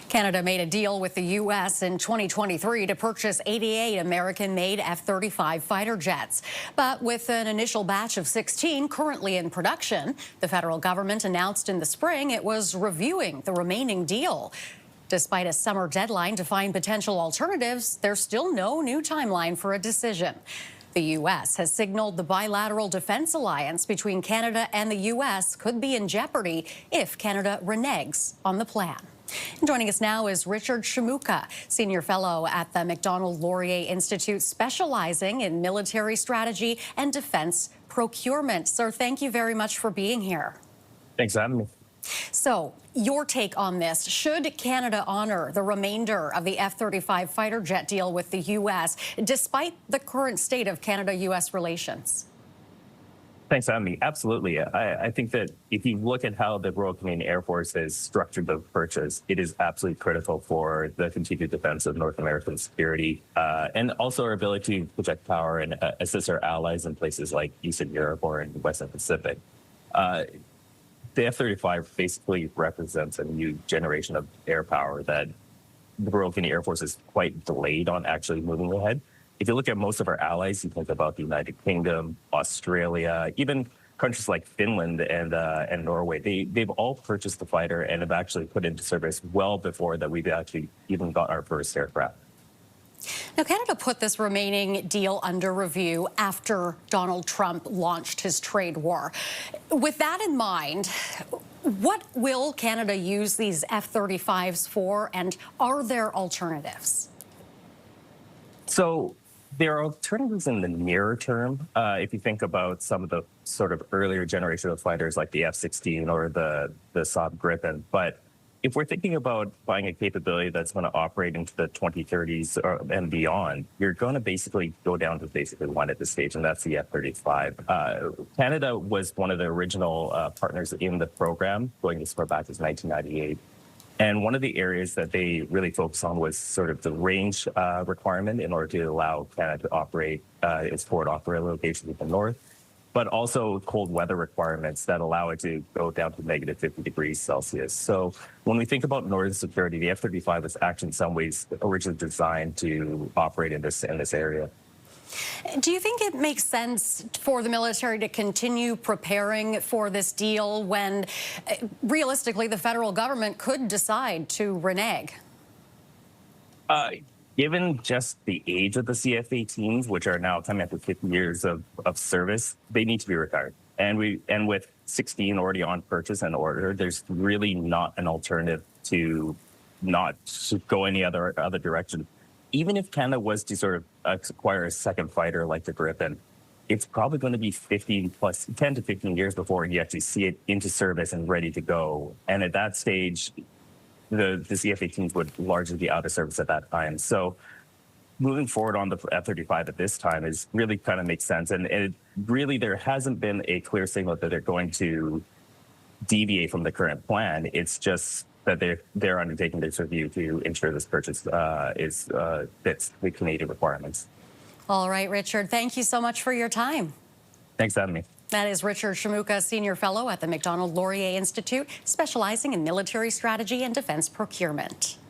Canada made a deal with the U.S. in 2023 to purchase 88 American-made F-35 fighter jets. But with an initial batch of 16 currently in production, the federal government announced in the spring it was reviewing the remaining deal. Despite a summer deadline to find potential alternatives, there's still no new timeline for a decision. The U.S. has signaled the bilateral defense alliance between Canada and the U.S. could be in jeopardy if Canada reneges on the plan. And joining us now is Richard Shimooka, Senior Fellow at the Macdonald-Laurier Institute, specializing in military strategy and defense procurement. Sir, thank you very much for being here. Thanks for having me. So, your take on this. Should Canada honor the remainder of the F-35 fighter jet deal with the U.S., despite the current state of Canada-U.S. relations? Thanks for having me. Absolutely. I think that if you look at how the Royal Canadian Air Force has structured the purchase, it is absolutely critical for the continued defense of North American security and also our ability to project power and assist our allies in places like Eastern Europe or in the Western Pacific. The F-35 basically represents a new generation of air power that the Royal Canadian Air Force is quite delayed on actually moving ahead. If you look at most of our allies, you think about the United Kingdom, Australia, even countries like Finland and Norway, they've all purchased the fighter and have actually put into service well before that we've actually even got our first aircraft. Now, Canada put this remaining deal under review after Donald Trump launched his trade war. With that in mind, what will Canada use these F-35s for, and are there alternatives? So there are alternatives in the nearer term. If you think about some of the sort of earlier generation of fighters like the F-16 or the Saab Gripen. But if we're thinking about buying a capability that's going to operate into the 2030s and beyond, you're going to basically go down to basically one at this stage, and that's the F-35. Canada was one of the original partners in the program, going as far back as 1998. And one of the areas that they really focused on was sort of the range requirement in order to allow Canada to operate its forward operating locations in the north, but also cold weather requirements that allow it to go down to negative 50 degrees Celsius. So when we think about northern security, the F-35 was actually in some ways originally designed to operate in this area. Do you think it makes sense for the military to continue preparing for this deal when, realistically, the federal government could decide to renege? Given just the age of the CF-18s, which are now coming up to 50 years of service, they need to be retired. And with 16 already on purchase and order, there's really not an alternative to not go any other direction. Even if Canada was to sort of acquire a second fighter like the Gripen, it's probably going to be 10 to 15 years before you actually see it into service and ready to go. And at that stage, the CF-18s would largely be out of service at that time. So moving forward on the F-35 at this time is really kind of makes sense. And there hasn't been a clear signal that they're going to deviate from the current plan. It's just that they're undertaking this review to ensure this purchase fits the Canadian requirements. All right, Richard, thank you so much for your time. Thanks for having me. That is Richard Shimooka, Senior Fellow at the Macdonald-Laurier Institute, specializing in military strategy and defense procurement.